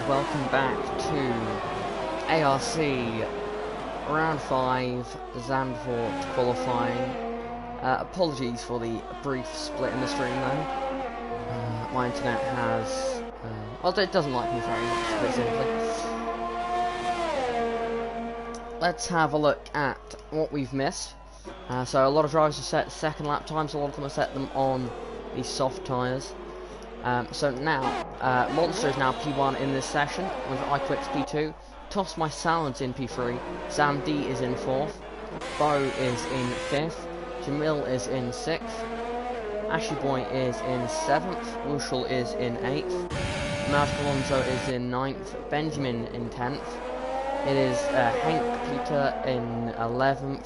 welcome back to ARC Round 5 Zandvoort qualifying. Apologies for the brief split in the stream then. My internet has... well, it doesn't like me very much, to put it simply. Let's have a look at what we've missed. So a lot of drivers have set second lap times, a lot of them have set them on the soft tyres. So now, Monster is now P1 in this session, with iQuicks P2, Toss My Salads in P3, Sam D is in 4th, Bo is in 5th, Jamil is in 6th, Ashy Boy is in 7th, Wushel is in 8th, Mark Alonso is in 9th, Benjamin in 10th, it is Hank Peter in 11th,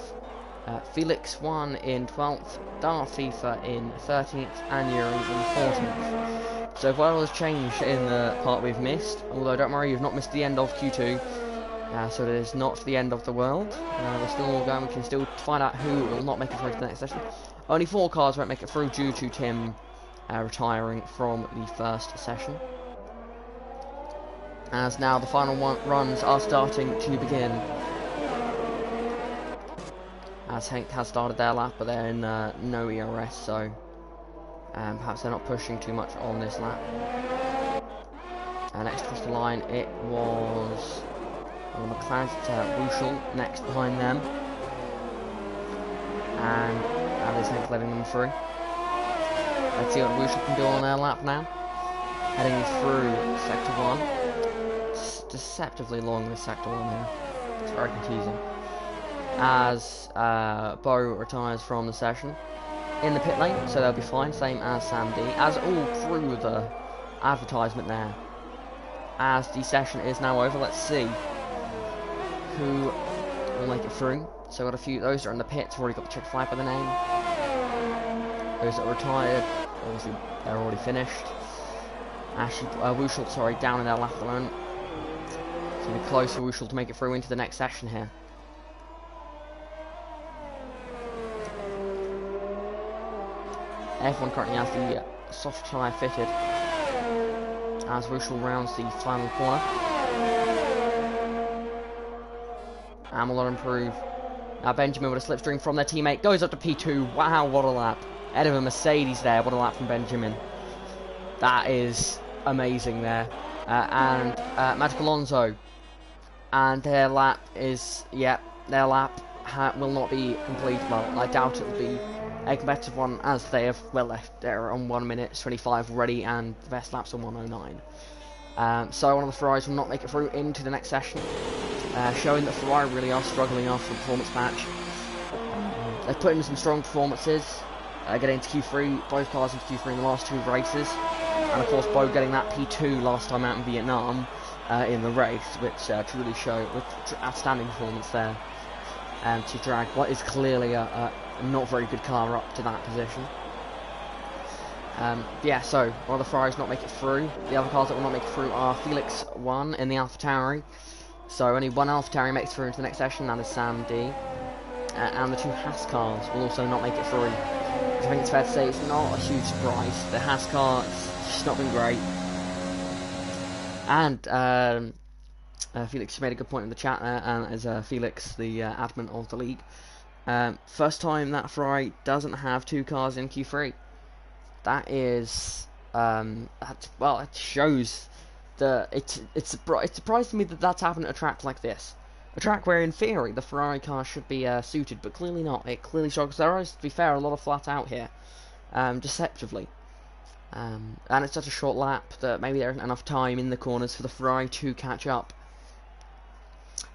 Felix 1 in 12th, Darth FIFA in 13th, and Yuri in 14th. So well has changed in the part we've missed, although don't worry, you've not missed the end of Q2, so it is not the end of the world. We're still all going, we can still find out who will not make it through to the next session. Only 4 cars won't make it through due to Tim retiring from the first session. As now the final runs are starting to begin. As Hank has started their lap, but they're in no ERS, so perhaps they're not pushing too much on this lap. Next across the line, it was McLaren Wushel next behind them, and that is Hank letting them through. Let's see what Wushel can do on their lap now. Heading through Sector 1. It's deceptively long, this Sector 1 here. It's very confusing. As Bo retires from the session in the pit lane, so they'll be fine, same as Sam D, as all through the advertisement there. As the session is now over, let's see who will make it through. So got a few, those that are in the pits have already got the check flag by the name. Those that are retired, obviously they're already finished. Actually, Wushel, sorry, down in their lap at the moment. It's going to be close for Wushel to make it through into the next session here. F1 currently has the soft tyre fitted as Wushel rounds the final corner. And will not improve. Now Benjamin with a slipstream from their teammate goes up to P2. Wow, what a lap. Ahead of a Mercedes there. What a lap from Benjamin. That is amazing there. And Magic Alonso. And their lap is, yeah, their lap will not be complete. Well, I doubt it will be a competitive one, as they have well left there on 1 minute 25 already, and the best laps on 1:09. So one of the Ferraris will not make it through into the next session, showing that Ferrari really are struggling after the performance match. They've put in some strong performances, getting into Q3, both cars into Q3 in the last 2 races, and of course Bo getting that P2 last time out in Vietnam in the race, which truly showed with outstanding performance there, to drag what is clearly a not very good car up to that position. Yeah, so one of the Ferraris not make it through. The other cars that will not make it through are Felix 1 in the AlphaTauri. So only one AlphaTauri makes it through into the next session, that is Sam D. And the 2 Haas cars will also not make it through. Which I think it's fair to say it's not a huge surprise. The Haas car has just not been great. And Felix made a good point in the chat there, and as Felix, the admin of the league. First time that Ferrari doesn't have 2 cars in Q3. That is, well, it shows that it surprised me that that's happened at a track like this. A track where, in theory, the Ferrari car should be suited, but clearly not. It clearly struggles. There is, to be fair, a lot of flat out here, deceptively. And it's such a short lap that maybe there isn't enough time in the corners for the Ferrari to catch up.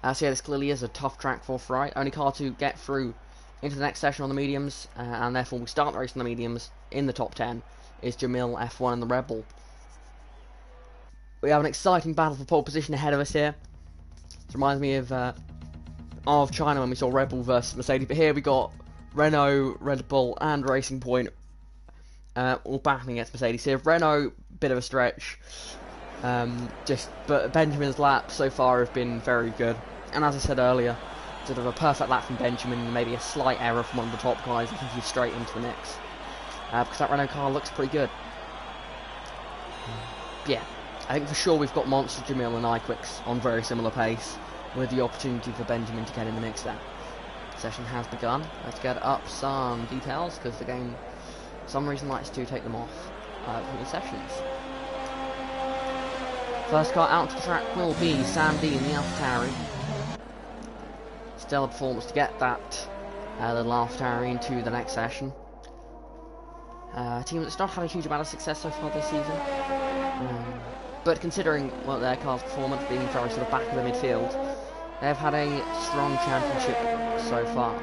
So yeah, this clearly is a tough track for Ferrari. Only car to get through into the next session on the mediums, and therefore we start the race on the mediums in the top 10, is Jamil, F1 and the Red Bull. We have an exciting battle for pole position ahead of us here. It reminds me of China when we saw Red Bull versus Mercedes, but here we got Renault, Red Bull and Racing Point all battling against Mercedes here. Renault, bit of a stretch. But Benjamin's laps so far have been very good, and as I said earlier, sort of a perfect lap from Benjamin and maybe a slight error from one of the top guys. I think he's straight into the mix, because that Renault car looks pretty good. Yeah, I think for sure we've got Monster Jamil and iQuicks on very similar pace, with the opportunity for Benjamin to get in the mix there. The session has begun. Let's get up some details, because the game, for some reason, likes to take them off from the sessions. First car out to the track will be Sam D in the AlphaTauri. Stellar performance to get that little AlphaTauri into the next session. A team that's not had a huge amount of success so far this season. But considering their car's performance being very sort of back of the midfield, they've had a strong championship so far.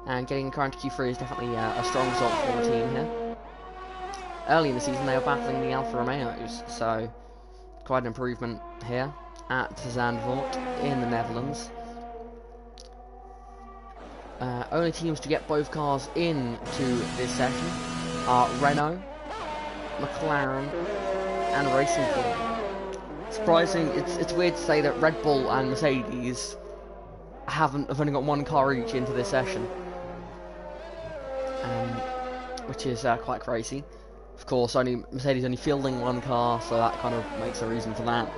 And getting a car into Q3 is definitely a strong result for the team here. Early in the season they were battling the Alfa Romeos, so quite an improvement here at Zandvoort in the Netherlands. Only teams to get both cars into this session are Renault, McLaren and Racing Point. Surprising, it's weird to say that Red Bull and Mercedes have only got one car each into this session, which is quite crazy. Of course, Mercedes only fielding one car, so that kind of makes a reason for that.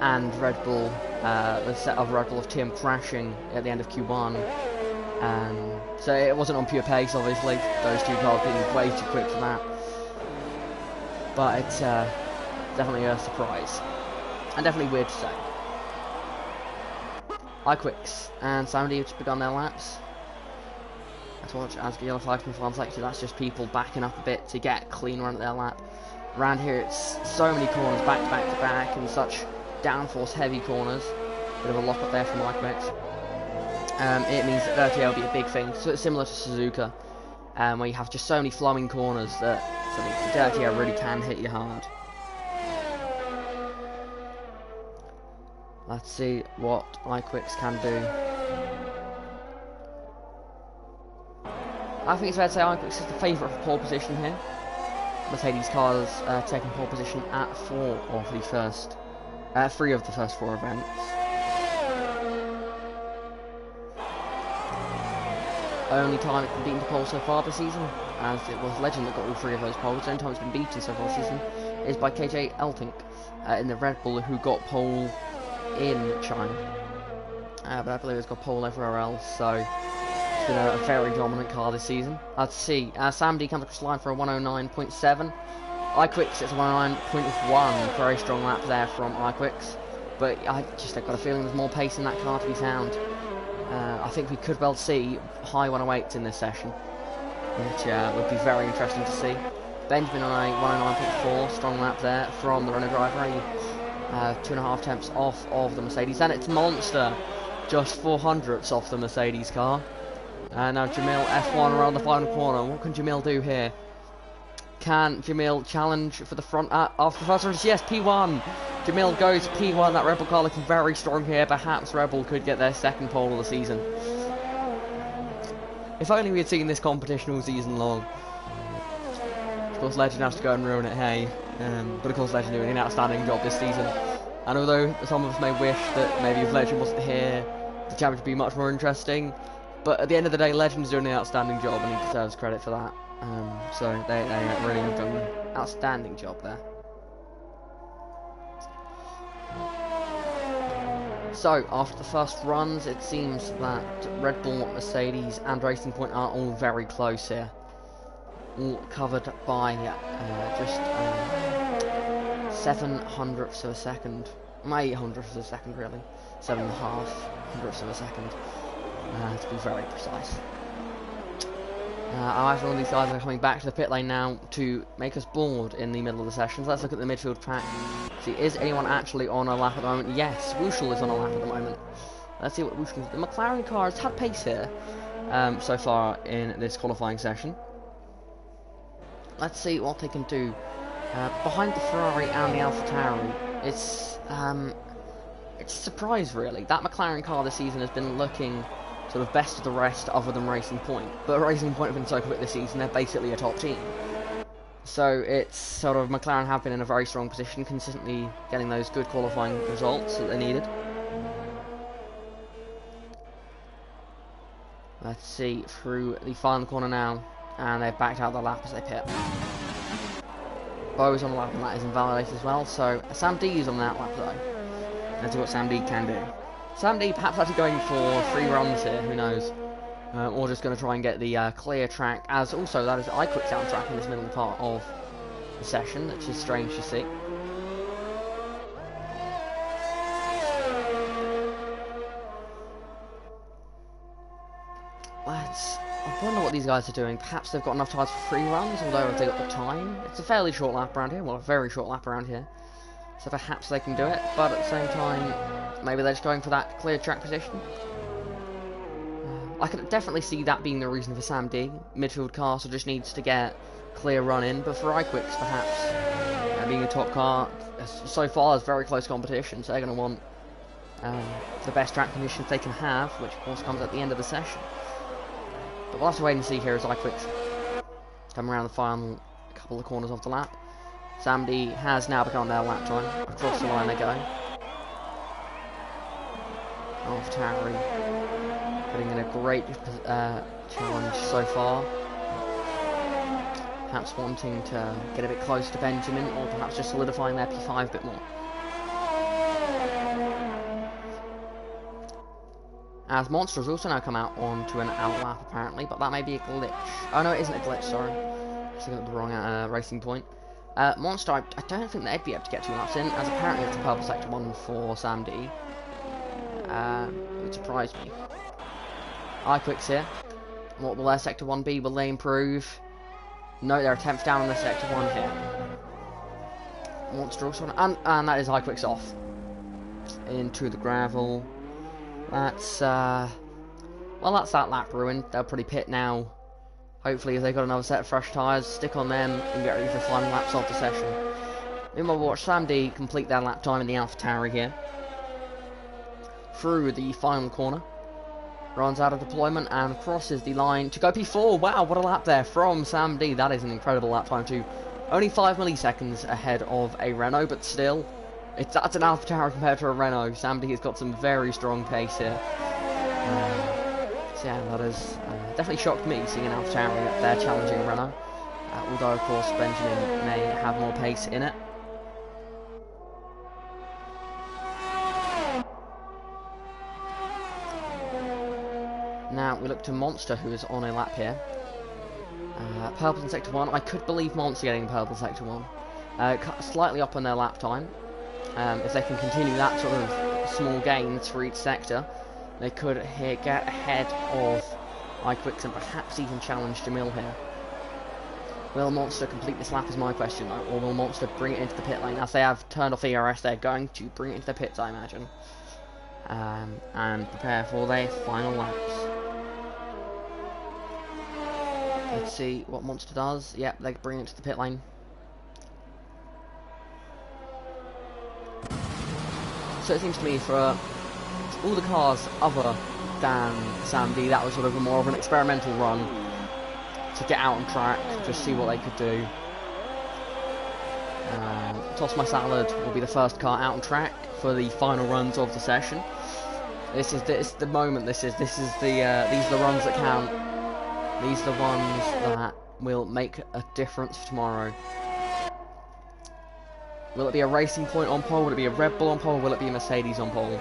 And Red Bull, the set of Red Bull of Tim crashing at the end of Q1. So it wasn't on pure pace, obviously. Those two cars being way too quick for that. But it's definitely a surprise. And definitely weird to say. iQuicks and Sam D have just begun their laps. Let's watch as the yellow flag from farm sector. That's just people backing up a bit to get a clean run at their lap. Around here it's so many corners back to back to back and such downforce heavy corners. Bit of a lock up there from iQuicks. It means that Dirty will be a big thing. So it's similar to Suzuka, where you have just so many flowing corners that the Dirty Air really can hit you hard. Let's see what iQuicks can do. I think it's fair to say iQuicks is the favourite for pole position here. Mercedes cars taking pole position at 3 of the first 4 events. Only time it's been beaten to pole so far this season, as it was Legend that got all 3 of those poles. The only time it's been beaten so far this season is by KJ Eltink in the Red Bull, who got pole in China. But I believe it's got pole everywhere else, so it's been a very dominant car this season. Let's see, Sam D comes across the line for a 109.7. iQuicks it's a 109.1, very strong lap there from iQuicks. But I've got a feeling there's more pace in that car to be found. I think we could well see high 108s in this session, which would be very interesting to see. Benjamin on a 109.4, strong lap there from the Renault driver, 2.5 tenths off of the Mercedes, and it's Monster, just 0.04 off the Mercedes car. And now Jamil F1 around the final corner. What can Jamil do here? Can Jamil challenge for the front after the first race? Yes, P1. Jamil goes P1. That Red Bull car looking very strong here. Perhaps Red Bull could get their second pole of the season. If only we had seen this competition all season long. Of course, Legend has to go and ruin it, hey. But of course, Legend doing an outstanding job this season. And although some of us may wish that maybe if Legend wasn't here, the championship would be much more interesting. But at the end of the day, Legend's doing an outstanding job, and he deserves credit for that. So they really have done an outstanding job there. So, after the first runs, it seems that Red Bull, Mercedes and Racing Point are all very close here. All covered by just 0.07 of a second. 0.08 of a second, really. 7.5 hundredths of a second, to be very precise. I imagine all these guys are coming back to the pit lane now to make us bored in the middle of the sessions. Let's look at the midfield track. See, is anyone actually on a lap at the moment? Yes, Wuschel is on a lap at the moment. Let's see what Wuschel... The McLaren car has had pace here so far in this qualifying session. Let's see what they can do. Behind the Ferrari and the AlphaTauri, it's a surprise, really. That McLaren car this season has been looking sort of best of the rest other than Racing Point. But Racing Point have been so quick this season, they're basically a top team. So it's sort of, McLaren have been in a very strong position, consistently getting those good qualifying results that they needed. Let's see, through the final corner now, and they've backed out the lap as they pit. Bo's on the lap and that is invalidated as well. So Sam D is on that lap though. Let's see what Sam D can do. Sam D perhaps actually going for 3 runs here, who knows. Or just going to try and get the clear track, as also that is iQuick's out track in this middle part of the session, which is strange to see. I wonder what these guys are doing. Perhaps they've got enough tires for 3 runs, although if they got the time, it's a fairly short lap around here, well, a very short lap around here. So perhaps they can do it, but at the same time, maybe they're just going for that clear track position. I can definitely see that being the reason for Sam D. Midfield car, so just needs to get clear run in, but for iQuicks perhaps, being a top car, so far it's very close competition, so they're going to want the best track conditions they can have, which of course comes at the end of the session. But we'll have to wait and see here as iQuicks come around the final couple of corners of the lap. Sam D has now begun their lap time. Across the line they go. AlphaTauri putting in a great challenge so far. Perhaps wanting to get a bit close to Benjamin, or perhaps just solidifying their P5 a bit more. As Monster has also now come out onto an out lap apparently, but that may be a glitch. Oh no, it isn't a glitch, sorry. I got the wrong racing point. Monster, I don't think they'd be able to get 2 laps in, as apparently it's a purple sector 1 for Sam D. It would surprise me. iQuicks here. What will their sector 1 be? Will they improve? No, they're a 10th down on the sector 1 here. Monster also, and that is iQuicks off. Into the gravel. That's, well, that's that lap ruined. They'll probably pit now. Hopefully, if they've got another set of fresh tyres, stick on them and get ready for the final laps of the session. Meanwhile, we'll watch Sam D complete their lap time in the AlphaTauri here. Through the final corner. Runs out of deployment and crosses the line to go P4. Wow, what a lap there from Sam D. That is an incredible lap time too. Only 5 milliseconds ahead of a Renault, but still, that's an AlphaTauri compared to a Renault. Sam D has got some very strong pace here. So yeah, that has definitely shocked me seeing an AlphaTauri up there challenging a Renault. Although of course Benjamin may have more pace in it. Now we look to Monster, who is on a lap here. Purple in sector 1. I could believe Monster getting purple sector 1. Slightly up on their lap time. If they can continue that sort of small gains for each sector, they could get ahead of iQuicks and perhaps even challenge Jamil here. Will Monster complete this lap is my question, or will Monster bring it into the pit lane? As they have turned off ERS, they're going to bring it into the pits, I imagine. And prepare for their final laps. Let's see what Monster does. Yep, they bring it to the pit lane. So it seems to me for all the cars other than Sam D, that was sort of more of an experimental run to get out on track, just see what they could do. Toss My Salad will be the first car out on track for the final runs of the session. This is the moment. These are the runs that count. These are the ones that will make a difference for tomorrow. Will it be a Racing Point on pole? Will it be a Red Bull on pole? Or will it be a Mercedes on pole?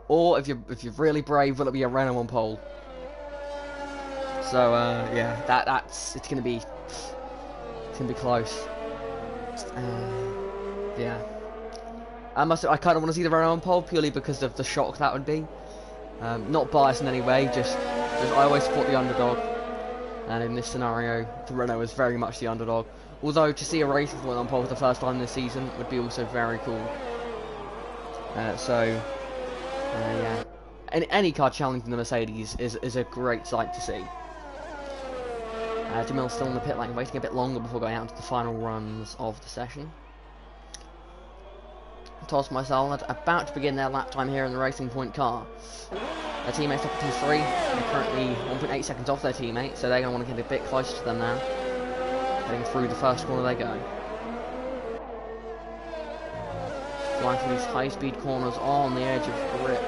Or if you're really brave, will it be a Renault on pole? So yeah, it's gonna be close. Yeah, I kind of want to see the Renault on pole purely because of the shock that would be. Not biased in any way, just I always support the underdog, and in this scenario, the Renault is very much the underdog. Although to see a Racing Point on pole for the first time this season would be also very cool. Yeah, any car challenging the Mercedes is a great sight to see. Jamil's still in the pit lane, waiting a bit longer before going out to the final runs of the session. Toss My Salad about to begin their lap time here in the Racing Point car. Their teammates up at P3. They're currently 1.8 seconds off their teammate, so they're going to want to get a bit closer to them now. Heading through the first corner they go. Flying through these high-speed corners on the edge of grip.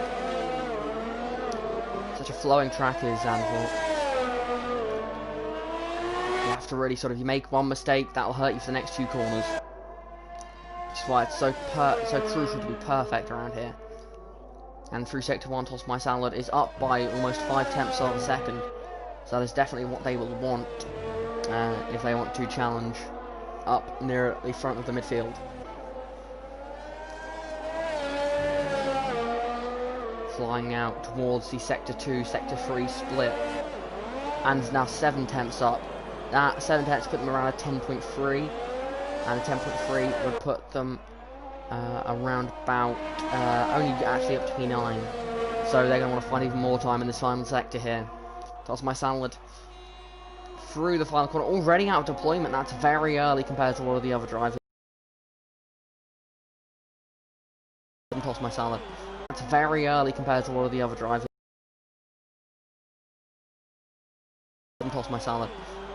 Such a flowing track is Zandvoort. You have to really you make one mistake, that'll hurt you for the next 2 corners. That's why it's so crucial to be perfect around here. And through Sector 1, Toss My Salad is up by almost 5/10 of a second. So that is definitely what they will want if they want to challenge up near the front of the midfield. Flying out towards the Sector 2, Sector 3 split. And now 7/10 up. That 7/10 put them around a 10.3. And a 10.3 would put them around about only actually up to P9. So they're going to want to find even more time in this final sector here. Toss My Salad through the final corner, already out of deployment. That's very early compared to a lot of the other drivers. Toss My Salad. That's very early compared to a lot of the other drivers. Toss My Salad.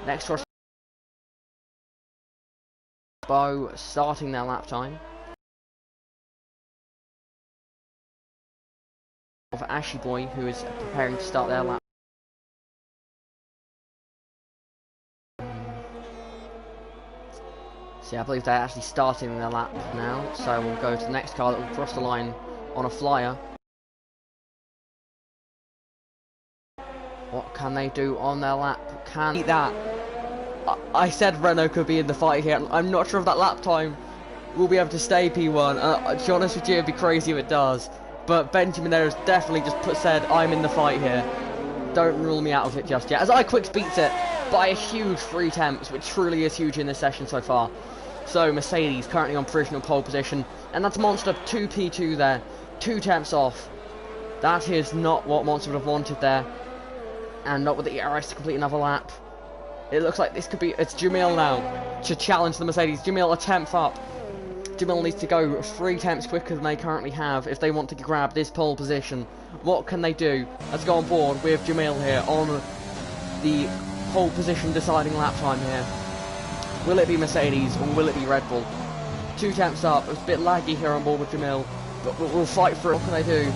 Next rush. Bow starting their lap time. Of Ashy Boy, who is preparing to start their lap. So yeah, I believe they're actually starting their lap now. So we'll go to the next car that will cross the line on a flyer. What can they do on their lap? Can beat that? I said Renault could be in the fight here. I'm not sure if that lap time will be able to stay P1. To be honest with you, it'd be crazy if it does. But Benjamin there has definitely just said, I'm in the fight here. Don't rule me out of it just yet. As iQuicks beats it by a huge 3/10, which truly is huge in this session so far. So Mercedes currently on provisional pole position. And that's Monster 2P2 there. 2/10 off. That is not what Monster would have wanted there. And not with the ERS to complete another lap. It looks like this could be... It's Jamil now to challenge the Mercedes. Jamil a 10th up. Jamil needs to go 3/10 quicker than they currently have if they want to grab this pole position. What can they do? Let's go on board with Jamil here on the pole position deciding lap time here. Will it be Mercedes or will it be Red Bull? 2/10 up. It's a bit laggy here on board with Jamil, but we'll fight through. What can they do?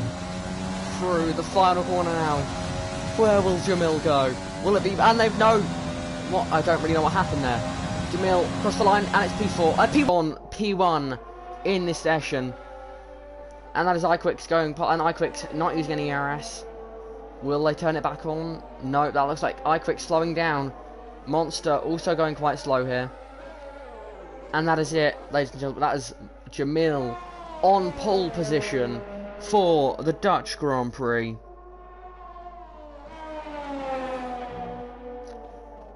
Through the final corner now. Where will Jamil go? Will it be... And they've no... What? I don't really know what happened there. Jamil crossed the line and it's P4. P1 in this session. And that is iQuicks going... And iQuicks not using any ERS. Will they turn it back on? No, that looks like iQuicks slowing down. Monster also going quite slow here. And that is it, ladies and gentlemen. That is Jamil on pole position for the Dutch Grand Prix.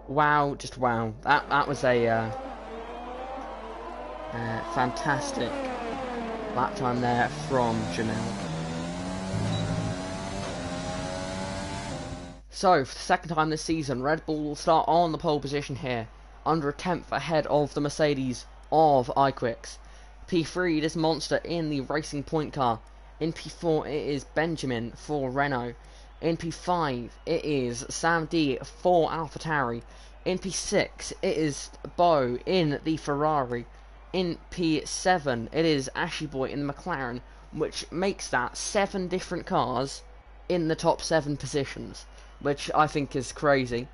Wow, just wow. That was a fantastic lap time there from Jamil. So, for the second time this season, Red Bull will start on the pole position here, under a 10th ahead of the Mercedes of iQuicks. P3, it is Monster in the Racing Point car. In P4, it is Benjamin for Renault. In P5, it is Sam D for AlphaTauri. In P6, it is Bo in the Ferrari. In P7, it is Ashy Boy in the McLaren, which makes that 7 different cars in the top 7 positions, which I think is crazy.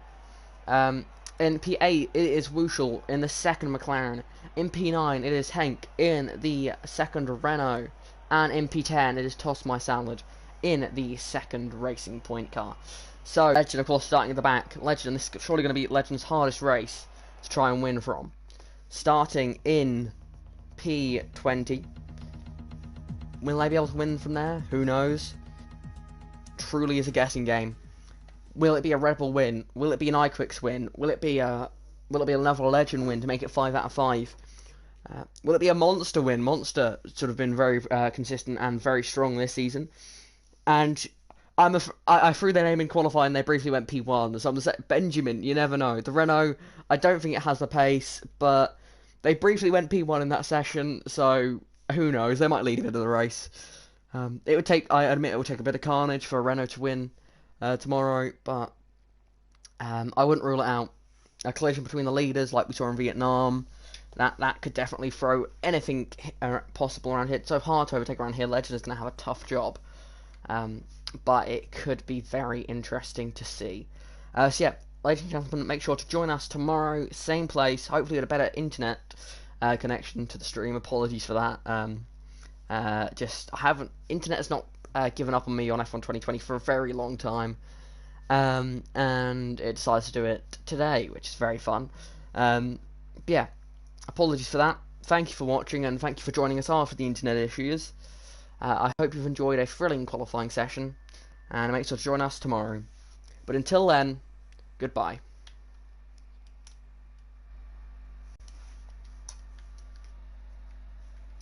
In P8, it is Wushel in the second McLaren. In P9, it is Henk in the second Renault. And in P10, it is Toss My Salad in the second Racing Point car. So, Legend, of course, starting at the back. Legend, this is surely going to be Legend's hardest race to try and win from. Starting in P20. Will they be able to win from there? Who knows? Truly is a guessing game. Will it be a Red Bull win? Will it be an iQuicks win? Will it be another Legend win to make it 5 out of 5? Will it be a Monster win? Monster sort of been very consistent and very strong this season. And I threw their name in qualifying, they briefly went P1. So I'm saying, Benjamin, you never know. The Renault, I don't think it has the pace, but they briefly went P1 in that session, so who knows? They might lead a bit of the race. It would take, I admit, it would take a bit of carnage for Renault to win tomorrow, but I wouldn't rule it out. A collision between the leaders, like we saw in Vietnam, that could definitely throw anything possible around here. It's so hard to overtake around here. Legend is going to have a tough job. But it could be very interesting to see. So yeah, ladies and gentlemen, make sure to join us tomorrow, same place, hopefully with a better internet connection to the stream. Apologies for that. Internet has not given up on me on F1 2020 for a very long time. And it decides to do it today, which is very fun. Yeah, apologies for that. Thank you for watching, and thank you for joining us after the internet issues. I hope you've enjoyed a thrilling qualifying session, and make sure to join us tomorrow. But until then, goodbye.